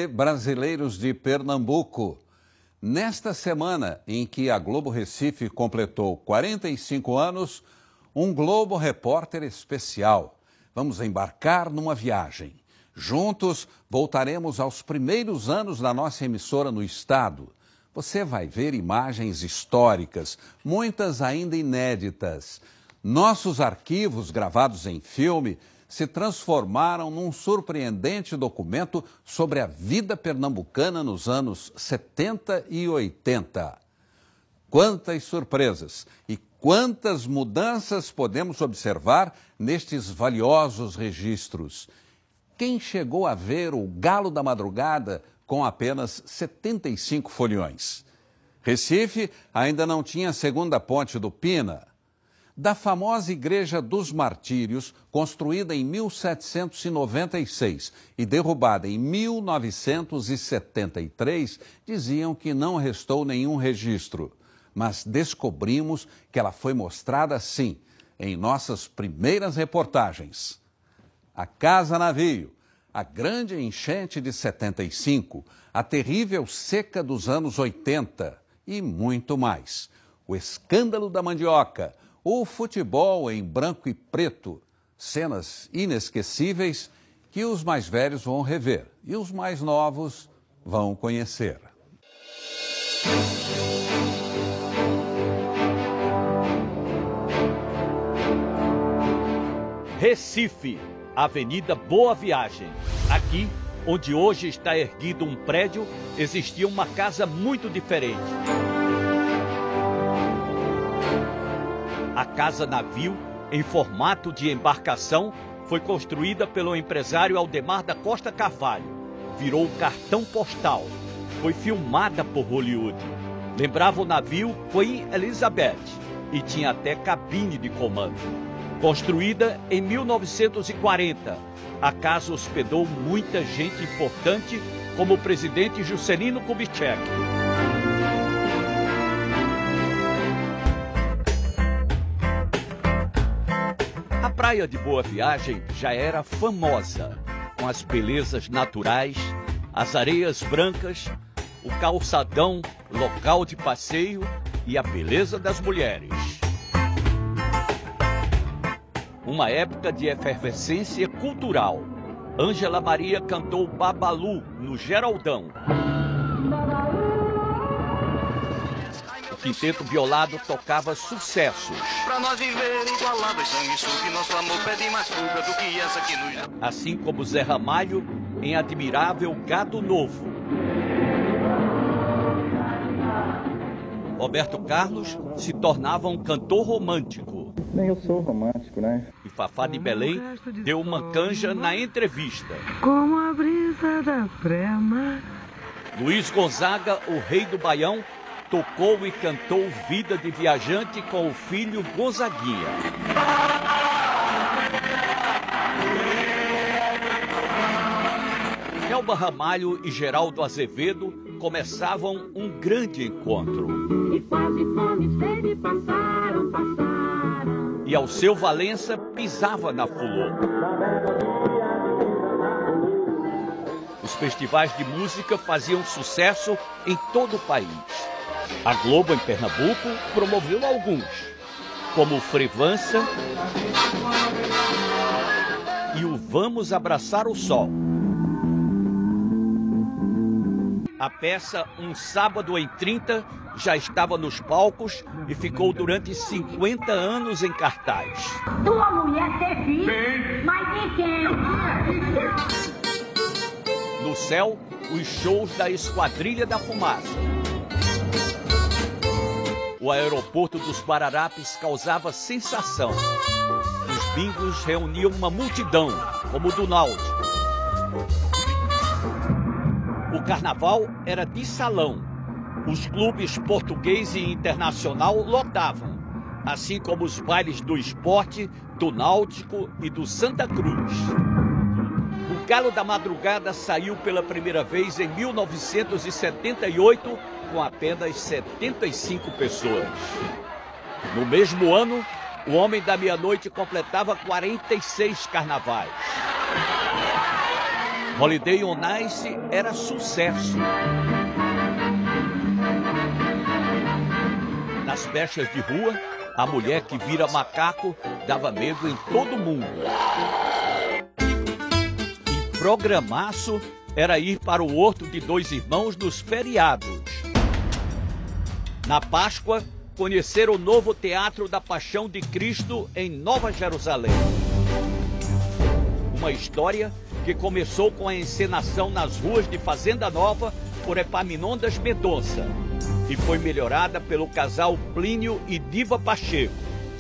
Brasileiros de Pernambuco. Nesta semana em que a Globo Recife completou 45 anos, um Globo Repórter especial. Vamos embarcar numa viagem. Juntos, voltaremos aos primeiros anos da nossa emissora no estado. Você vai ver imagens históricas, muitas ainda inéditas. Nossos arquivos gravados em filme se transformaram num surpreendente documento sobre a vida pernambucana nos anos 70 e 80. Quantas surpresas e quantas mudanças podemos observar nestes valiosos registros. Quem chegou a ver o Galo da Madrugada com apenas 75 foliões? Recife ainda não tinha a segunda ponte do Pina. Da famosa Igreja dos Martírios, construída em 1796 e derrubada em 1973, diziam que não restou nenhum registro. Mas descobrimos que ela foi mostrada sim, em nossas primeiras reportagens. A Casa Navio, a grande enchente de 75, a terrível seca dos anos 80 e muito mais. O escândalo da mandioca, o futebol em branco e preto, cenas inesquecíveis que os mais velhos vão rever e os mais novos vão conhecer. Recife, Avenida Boa Viagem. Aqui, onde hoje está erguido um prédio, existia uma casa muito diferente. A Casa Navio, em formato de embarcação, foi construída pelo empresário Aldemar da Costa Carvalho. Virou cartão postal. Foi filmada por Hollywood. Lembrava o navio Queen Elizabeth e tinha até cabine de comando. Construída em 1940, a casa hospedou muita gente importante, como o presidente Juscelino Kubitschek. A Praia de Boa Viagem já era famosa, com as belezas naturais, as areias brancas, o calçadão, local de passeio e a beleza das mulheres. Uma época de efervescência cultural. Ângela Maria cantou Babalu no Geraldão. O Quinteto Violado tocava sucessos. Pra nós viver igualados, sangue sujo, nosso amor pede mais fuga do que essa que nos... Assim como Zé Ramalho em admirável Gado Novo. Roberto Carlos se tornava um cantor romântico. Nem eu sou romântico, né? E Fafá de Belém deu uma canja na entrevista. Como a brisa da prema. Luiz Gonzaga, o rei do Baião, tocou e cantou Vida de Viajante com o filho Gonzaguinha. Elba Ramalho e Geraldo Azevedo começavam um grande encontro. E quase fome e sede passaram. E Alceu Valença pisava na Fulô. Os festivais de música faziam sucesso em todo o país. A Globo em Pernambuco promoveu alguns, como o Frevança e o Vamos Abraçar o Sol. A peça Um Sábado em 30 já estava nos palcos e ficou durante 50 anos em cartaz. Tua mulher ter filho, mas de quem? No céu, os shows da Esquadrilha da Fumaça. O aeroporto dos Guararapes causava sensação. Os bingos reuniam uma multidão, como o do Náutico. O carnaval era de salão. Os clubes português e internacional lotavam, assim como os bailes do Esporte, do Náutico e do Santa Cruz. O Galo da Madrugada saiu pela primeira vez em 1978 com apenas 75 pessoas. No mesmo ano, o Homem da Meia-Noite completava 46 carnavais. Holiday on Ice era sucesso. Nas festas de rua, a mulher que vira macaco dava medo em todo mundo. E programaço era ir para o Horto de Dois Irmãos nos feriados. Na Páscoa, conhecer o novo Teatro da Paixão de Cristo em Nova Jerusalém. Uma história que começou com a encenação nas ruas de Fazenda Nova por Epaminondas Mendonça e foi melhorada pelo casal Plínio e Diva Pacheco.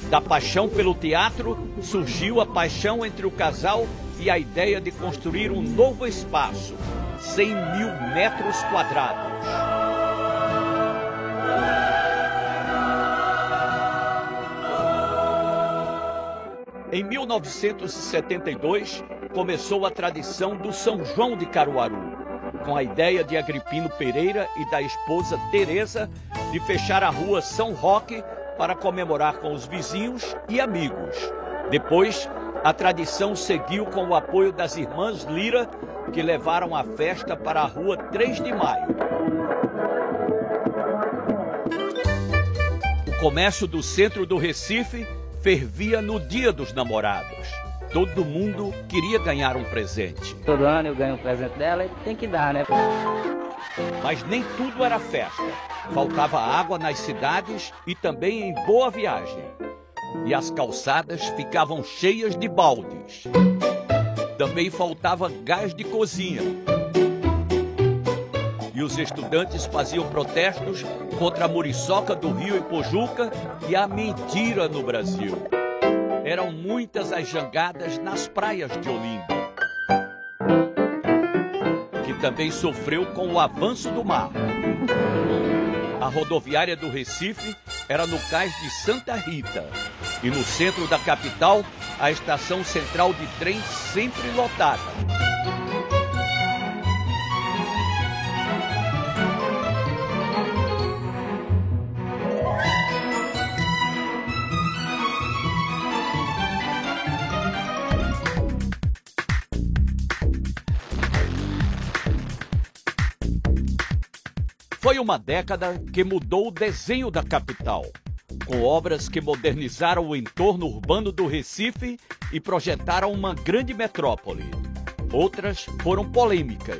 Da paixão pelo teatro surgiu a paixão entre o casal e a ideia de construir um novo espaço, 100 mil metros quadrados. Em 1972, começou a tradição do São João de Caruaru, com a ideia de Agripino Pereira e da esposa Teresa de fechar a rua São Roque para comemorar com os vizinhos e amigos. Depois, a tradição seguiu com o apoio das irmãs Lira, que levaram a festa para a rua 3 de Maio. O comércio do centro do Recife fervia no Dia dos Namorados. Todo mundo queria ganhar um presente. Todo ano eu ganho um presente dela e tem que dar, né? Mas nem tudo era festa. Faltava água nas cidades e também em Boa Viagem. E as calçadas ficavam cheias de baldes. Também faltava gás de cozinha. E os estudantes faziam protestos contra a muriçoca do Rio Ipojuca e a mentira no Brasil. Eram muitas as jangadas nas praias de Olinda, que também sofreu com o avanço do mar. A rodoviária do Recife era no cais de Santa Rita e no centro da capital, a estação central de trem sempre lotada. Foi uma década que mudou o desenho da capital, com obras que modernizaram o entorno urbano do Recife e projetaram uma grande metrópole. Outras foram polêmicas.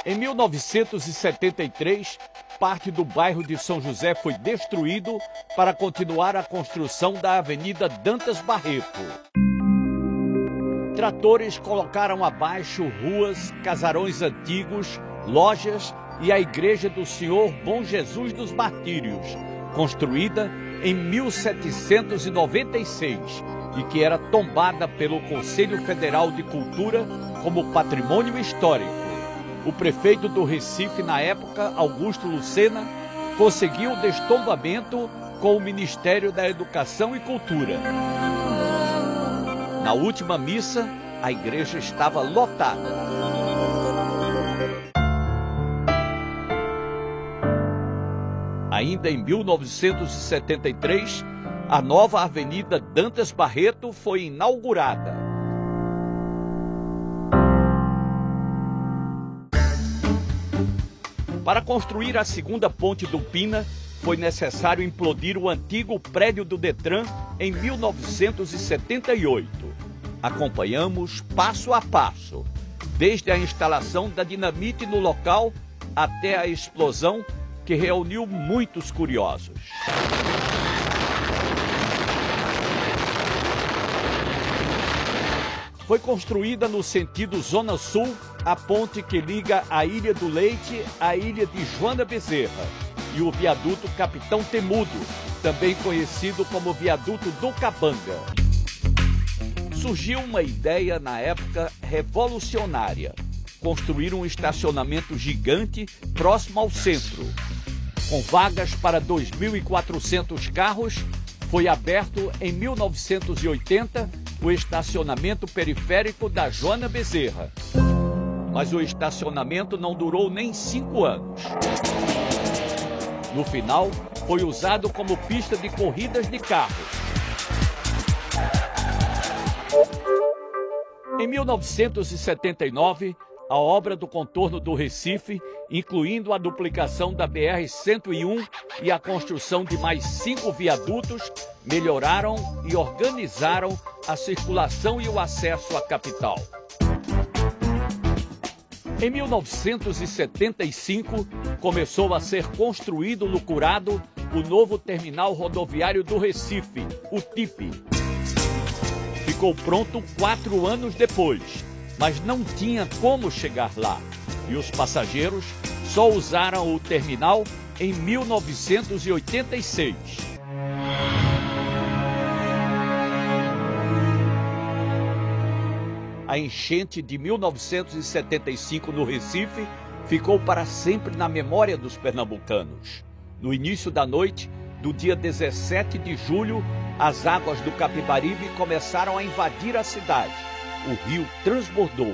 Em 1973, parte do bairro de São José foi destruído para continuar a construção da Avenida Dantas Barreto. Tratores colocaram abaixo ruas, casarões antigos, lojas e a Igreja do Senhor Bom Jesus dos Martírios, construída em 1796 e que era tombada pelo Conselho Federal de Cultura como patrimônio histórico. O prefeito do Recife, na época, Augusto Lucena, conseguiu o destombamento com o Ministério da Educação e Cultura. Na última missa, a igreja estava lotada. Ainda em 1973, a nova Avenida Dantas Barreto foi inaugurada. Para construir a segunda ponte do Pina, foi necessário implodir o antigo prédio do Detran em 1978. Acompanhamos passo a passo, desde a instalação da dinamite no local até a explosão que reuniu muitos curiosos. Foi construída no sentido Zona Sul a ponte que liga a Ilha do Leite à ilha de Joana Bezerra e o viaduto Capitão Temudo, também conhecido como viaduto do Cabanga. Surgiu uma ideia na época revolucionária: construir um estacionamento gigante próximo ao centro. Com vagas para 2.400 carros, foi aberto em 1980 o estacionamento periférico da Joana Bezerra. Mas o estacionamento não durou nem 5 anos. No final, foi usado como pista de corridas de carros. Em 1979, a obra do contorno do Recife, incluindo a duplicação da BR-101 e a construção de mais 5 viadutos, melhoraram e organizaram a circulação e o acesso à capital. Em 1975, começou a ser construído no Curado o novo terminal rodoviário do Recife, o TIP. Ficou pronto 4 anos depois, mas não tinha como chegar lá. E os passageiros só usaram o terminal em 1986. A enchente de 1975 no Recife ficou para sempre na memória dos pernambucanos. No início da noite do dia 17 de julho, as águas do Capibaribe começaram a invadir a cidade. O rio transbordou.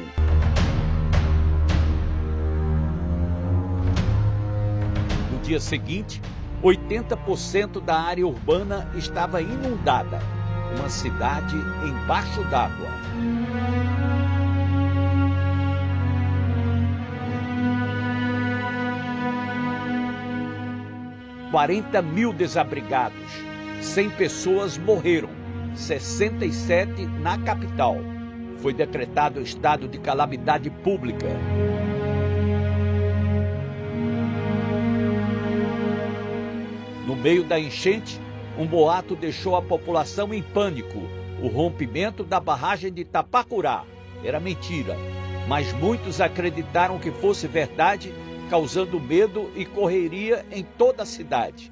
No dia seguinte, 80% da área urbana estava inundada. Uma cidade embaixo d'água. $40 mil desabrigados, 100 pessoas morreram, 67 na capital. Foi decretado estado de calamidade pública. No meio da enchente, um boato deixou a população em pânico. O rompimento da barragem de Tapacurá era mentira, mas muitos acreditaram que fosse verdade, causando medo e correria em toda a cidade.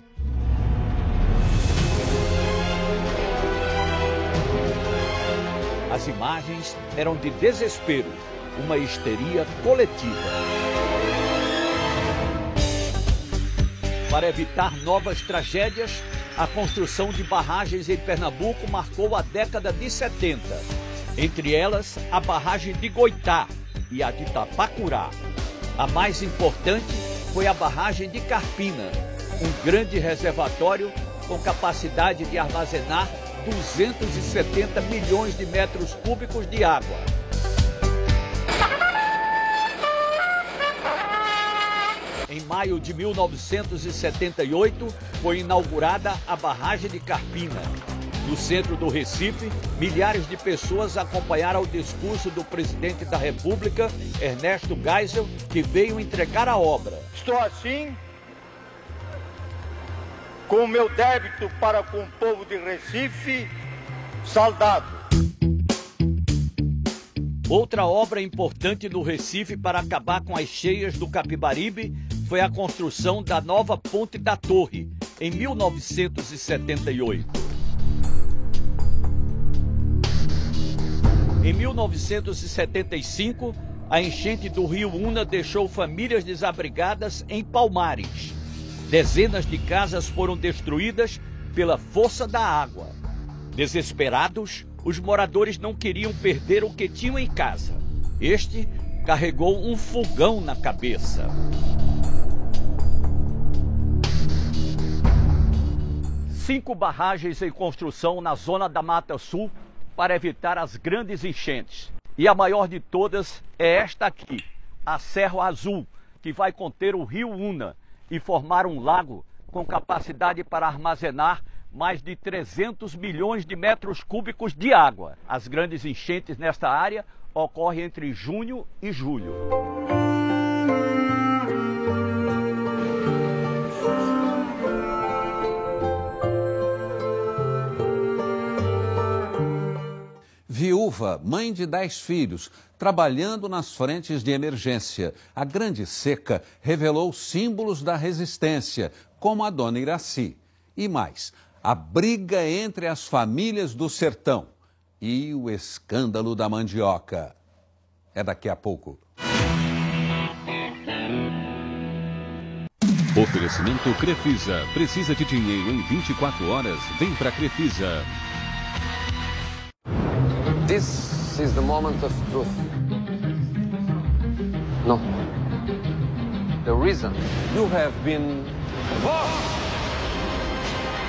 As imagens eram de desespero, uma histeria coletiva. Para evitar novas tragédias, a construção de barragens em Pernambuco marcou a década de 70. Entre elas, a barragem de Goitá e a de Tapacurá. A mais importante foi a barragem de Carpina, um grande reservatório com capacidade de armazenar 270 milhões de metros cúbicos de água. Em maio de 1978, foi inaugurada a barragem de Carpina. No centro do Recife, milhares de pessoas acompanharam o discurso do presidente da República, Ernesto Geisel, que veio entregar a obra. Estou assim, com o meu débito para com o povo de Recife, saldado. Outra obra importante no Recife para acabar com as cheias do Capibaribe foi a construção da nova Ponte da Torre, em 1978. Em 1975, a enchente do rio Una deixou famílias desabrigadas em Palmares. Dezenas de casas foram destruídas pela força da água. Desesperados, os moradores não queriam perder o que tinham em casa. Este carregou um fogão na cabeça. Cinco barragens em construção na zona da Mata Sul para evitar as grandes enchentes. E a maior de todas é esta aqui, a Cerro Azul, que vai conter o rio Una e formar um lago com capacidade para armazenar mais de 300 milhões de metros cúbicos de água. As grandes enchentes nesta área ocorrem entre junho e julho. Viúva, mãe de 10 filhos, trabalhando nas frentes de emergência. A grande seca revelou símbolos da resistência, como a dona Iraci. E mais, a briga entre as famílias do sertão e o escândalo da mandioca. É daqui a pouco. Oferecimento Crefisa. Precisa de dinheiro em 24 horas? Vem pra Crefisa. This is the moment of truth. No. The reason you have been wrong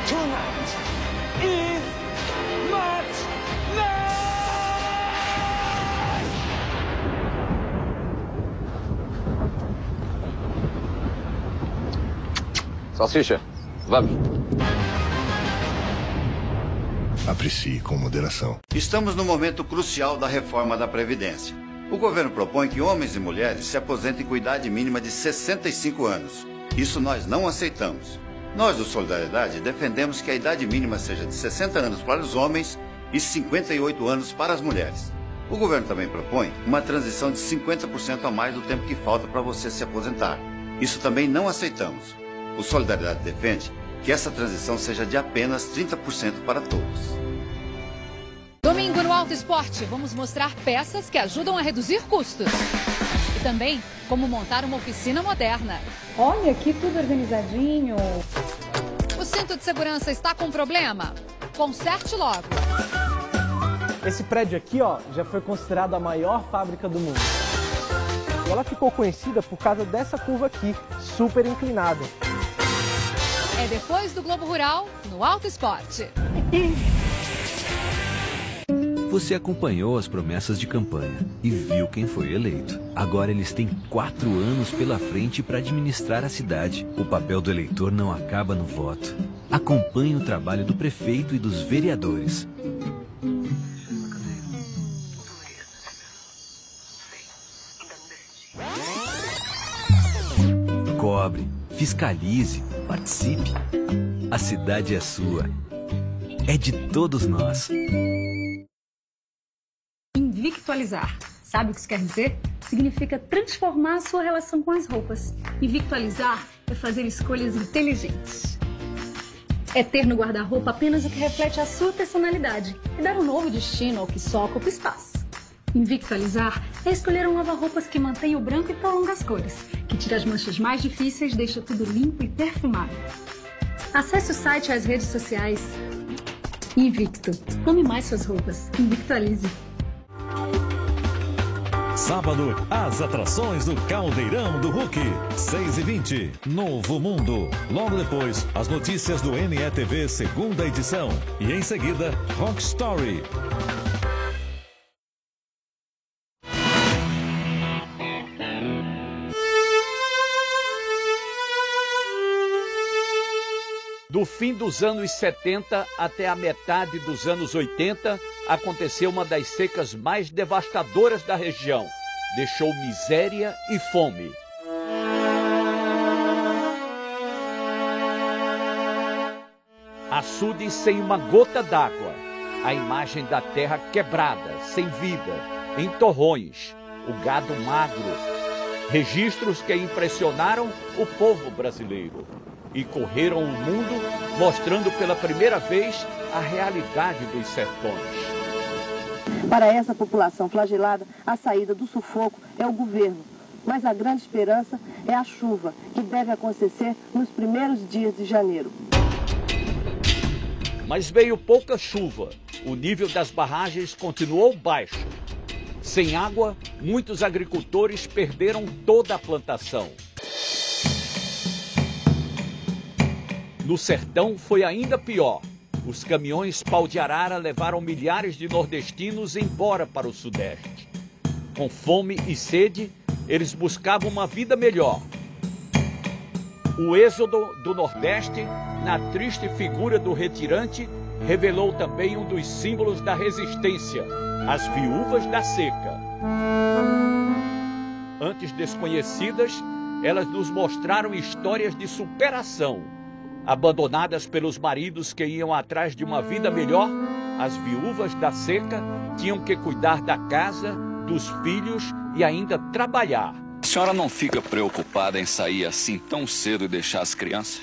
tonight is much night. Salsicha, vamos. Aprecie com moderação. Estamos no momento crucial da reforma da Previdência. O governo propõe que homens e mulheres se aposentem com idade mínima de 65 anos. Isso nós não aceitamos. Nós, do Solidariedade, defendemos que a idade mínima seja de 60 anos para os homens e 58 anos para as mulheres. O governo também propõe uma transição de 50% a mais do tempo que falta para você se aposentar. Isso também não aceitamos. O Solidariedade defende que essa transição seja de apenas 30% para todos. Domingo no Auto Esporte, vamos mostrar peças que ajudam a reduzir custos. E também como montar uma oficina moderna. Olha aqui, tudo organizadinho. O cinto de segurança está com problema? Conserte logo. Esse prédio aqui, ó, já foi considerado a maior fábrica do mundo. E ela ficou conhecida por causa dessa curva aqui, super inclinada. É depois do Globo Rural, no Auto Esporte. Você acompanhou as promessas de campanha e viu quem foi eleito. Agora eles têm 4 anos pela frente para administrar a cidade. O papel do eleitor não acaba no voto. Acompanhe o trabalho do prefeito e dos vereadores. Cobre, fiscalize, participe. A cidade é sua. É de todos nós. Invictualizar. Sabe o que isso quer dizer? Significa transformar a sua relação com as roupas. Invictualizar é fazer escolhas inteligentes. É ter no guarda-roupa apenas o que reflete a sua personalidade e dar um novo destino ao que só ocupa espaço. Invictualizar é escolher um lava-roupas que mantém o branco e prolonga as cores, que tira as manchas mais difíceis e deixa tudo limpo e perfumado. Acesse o site e as redes sociais. Invicto. Ame mais suas roupas. Invictualize. Sábado, as atrações do Caldeirão do Hulk. 6h20, Novo Mundo. Logo depois, as notícias do NETV, segunda edição. E em seguida, Rock Story. Do fim dos anos 70 até a metade dos anos 80, aconteceu uma das secas mais devastadoras da região. Deixou miséria e fome. Açudes sem uma gota d'água. A imagem da terra quebrada, sem vida, em torrões, o gado magro. Registros que impressionaram o povo brasileiro e correram o mundo, mostrando pela primeira vez a realidade dos sertões. Para essa população flagelada, a saída do sufoco é o governo, mas a grande esperança é a chuva, que deve acontecer nos primeiros dias de janeiro. Mas veio pouca chuva, o nível das barragens continuou baixo. Sem água, muitos agricultores perderam toda a plantação. No sertão foi ainda pior. Os caminhões pau de arara levaram milhares de nordestinos embora para o sudeste. Com fome e sede, eles buscavam uma vida melhor. O êxodo do Nordeste, na triste figura do retirante, revelou também um dos símbolos da resistência, as viúvas da seca. Antes desconhecidas, elas nos mostraram histórias de superação. Abandonadas pelos maridos que iam atrás de uma vida melhor, as viúvas da seca tinham que cuidar da casa, dos filhos e ainda trabalhar. A senhora não fica preocupada em sair assim tão cedo e deixar as crianças?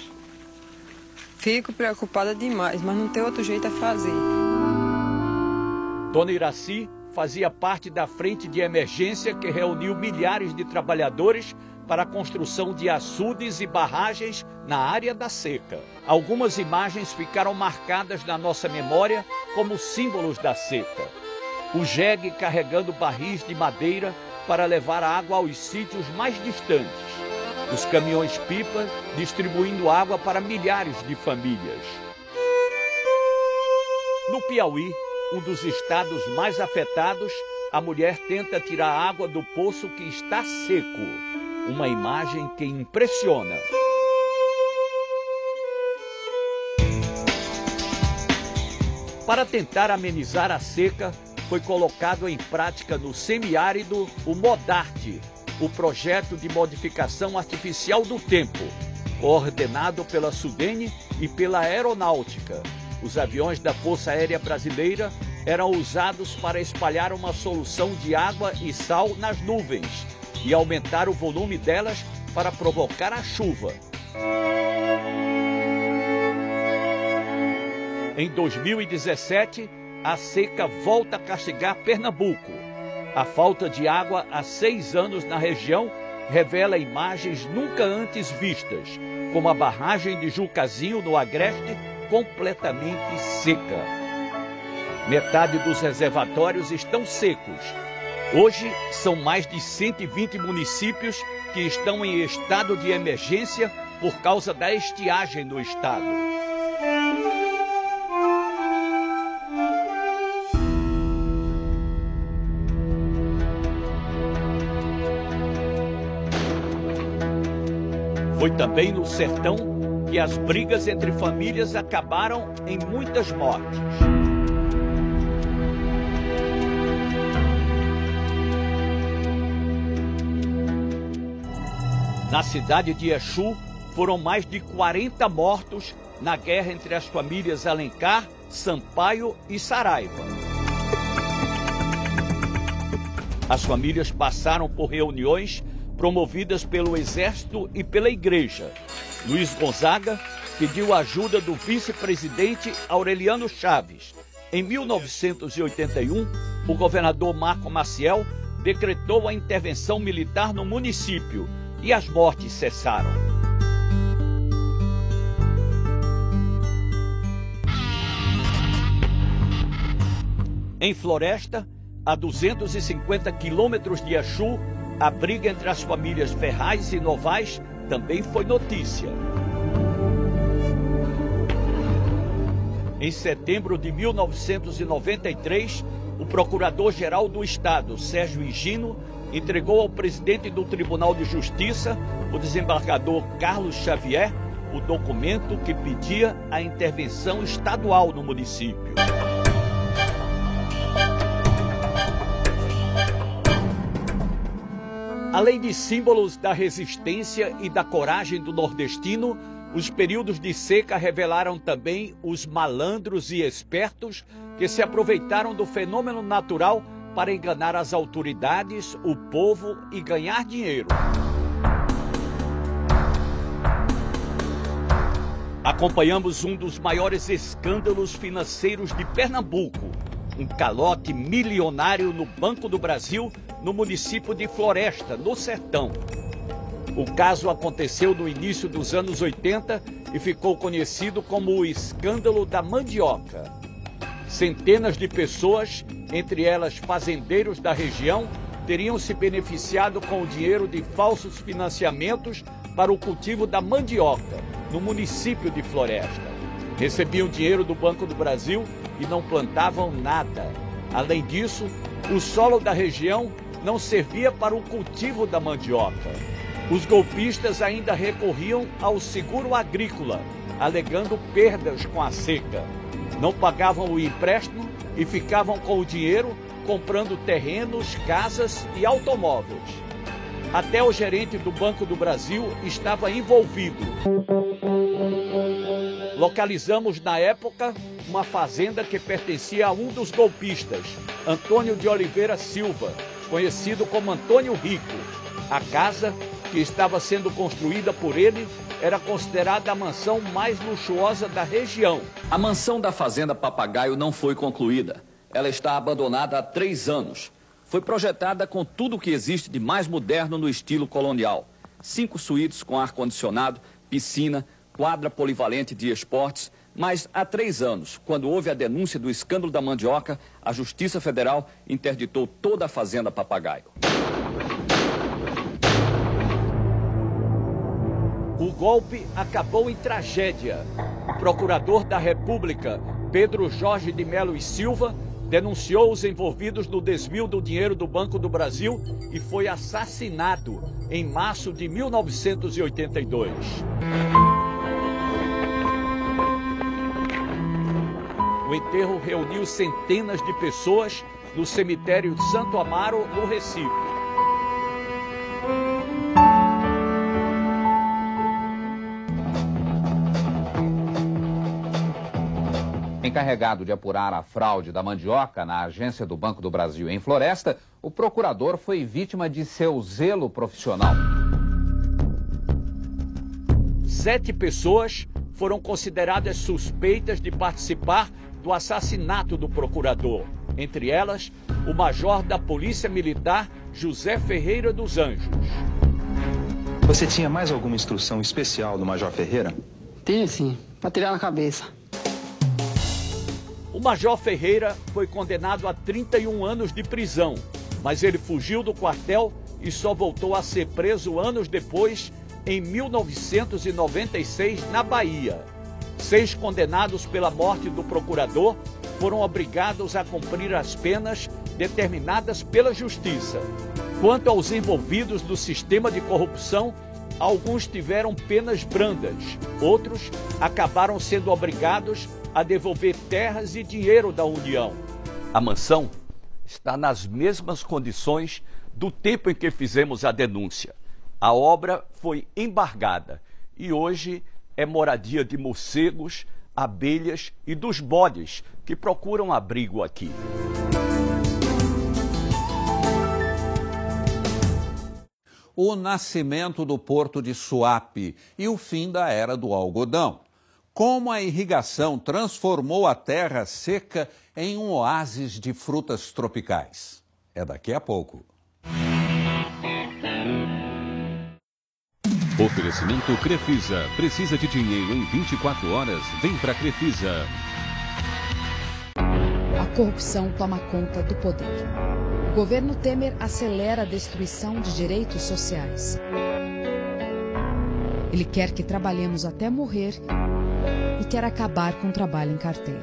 Fico preocupada demais, mas não tem outro jeito a fazer. Dona Iraci fazia parte da frente de emergência que reuniu milhares de trabalhadores para a construção de açudes e barragens na área da seca. Algumas imagens ficaram marcadas na nossa memória como símbolos da seca. O jegue carregando barris de madeira para levar água aos sítios mais distantes. Os caminhões-pipa distribuindo água para milhares de famílias. No Piauí, um dos estados mais afetados, a mulher tenta tirar a água do poço que está seco. Uma imagem que impressiona. Para tentar amenizar a seca, foi colocado em prática no semiárido o MODART, o projeto de modificação artificial do tempo, coordenado pela SUDENE e pela Aeronáutica. Os aviões da Força Aérea Brasileira eram usados para espalhar uma solução de água e sal nas nuvens e aumentar o volume delas para provocar a chuva. Em 2017, a seca volta a castigar Pernambuco. A falta de água há 6 anos na região revela imagens nunca antes vistas, como a barragem de Jucazinho, no Agreste, completamente seca. Metade dos reservatórios estão secos. Hoje, são mais de 120 municípios que estão em estado de emergência por causa da estiagem no estado. Foi também no sertão que as brigas entre famílias acabaram em muitas mortes. Na cidade de Exu, foram mais de 40 mortos na guerra entre as famílias Alencar, Sampaio e Saraiva. As famílias passaram por reuniões promovidas pelo Exército e pela Igreja. Luiz Gonzaga pediu a ajuda do vice-presidente Aureliano Chaves. Em 1981, o governador Marco Maciel decretou a intervenção militar no município e as mortes cessaram. Em Floresta, a 250 quilômetros de Exu, a briga entre as famílias Ferraz e Novaes também foi notícia. Em setembro de 1993, o Procurador-Geral do Estado, Sérgio Higino, entregou ao presidente do Tribunal de Justiça, o desembargador Carlos Xavier, o documento que pedia a intervenção estadual no município. Além de símbolos da resistência e da coragem do nordestino, os períodos de seca revelaram também os malandros e espertos que se aproveitaram do fenômeno natural para enganar as autoridades, o povo e ganhar dinheiro. Acompanhamos um dos maiores escândalos financeiros de Pernambuco, um calote milionário no Banco do Brasil, no município de Floresta, no sertão. O caso aconteceu no início dos anos 80 e ficou conhecido como o escândalo da mandioca. Centenas de pessoas, entre elas fazendeiros da região, teriam se beneficiado com o dinheiro de falsos financiamentos para o cultivo da mandioca, no município de Floresta. Recebiam dinheiro do Banco do Brasil e não plantavam nada. Além disso, o solo da região não servia para o cultivo da mandioca. Os golpistas ainda recorriam ao seguro agrícola, alegando perdas com a seca. Não pagavam o empréstimo e ficavam com o dinheiro comprando terrenos, casas e automóveis. Até o gerente do Banco do Brasil estava envolvido. Localizamos na época uma fazenda que pertencia a um dos golpistas, Antônio de Oliveira Silva, conhecido como Antônio Rico. A casa, que estava sendo construída por ele, era considerada a mansão mais luxuosa da região. A mansão da Fazenda Papagaio não foi concluída. Ela está abandonada há 3 anos. Foi projetada com tudo o que existe de mais moderno no estilo colonial. 5 suítes com ar-condicionado, piscina, quadra polivalente de esportes. Mas há 3 anos, quando houve a denúncia do escândalo da mandioca, a Justiça Federal interditou toda a Fazenda Papagaio. O golpe acabou em tragédia. O procurador da República, Pedro Jorge de Melo e Silva, denunciou os envolvidos no desvio do dinheiro do Banco do Brasil e foi assassinado em março de 1982. O O enterro reuniu centenas de pessoas no cemitério de Santo Amaro, no Recife. Encarregado de apurar a fraude da mandioca na agência do Banco do Brasil em Floresta, o procurador foi vítima de seu zelo profissional. 7 pessoas foram consideradas suspeitas de participar do assassinato do procurador. Entre elas, o major da Polícia Militar, José Ferreira dos Anjos. Você tinha mais alguma instrução especial do Major Ferreira? Tinha sim, para tirar na cabeça. O Major Ferreira foi condenado a 31 anos de prisão, mas ele fugiu do quartel e só voltou a ser preso anos depois, em 1996, na Bahia. 6 condenados pela morte do procurador foram obrigados a cumprir as penas determinadas pela Justiça. Quanto aos envolvidos no sistema de corrupção, alguns tiveram penas brandas, outros acabaram sendo obrigados a devolver terras e dinheiro da União. A mansão está nas mesmas condições do tempo em que fizemos a denúncia. A obra foi embargada e hoje é moradia de morcegos, abelhas e dos bodes que procuram abrigo aqui. O nascimento do porto de Suape e o fim da era do algodão. Como a irrigação transformou a terra seca em um oásis de frutas tropicais. É daqui a pouco. Oferecimento Crefisa. Precisa de dinheiro em 24 horas? Vem pra Crefisa. A corrupção toma conta do poder. O governo Temer acelera a destruição de direitos sociais. Ele quer que trabalhemos até morrer e quer acabar com o trabalho em carteira.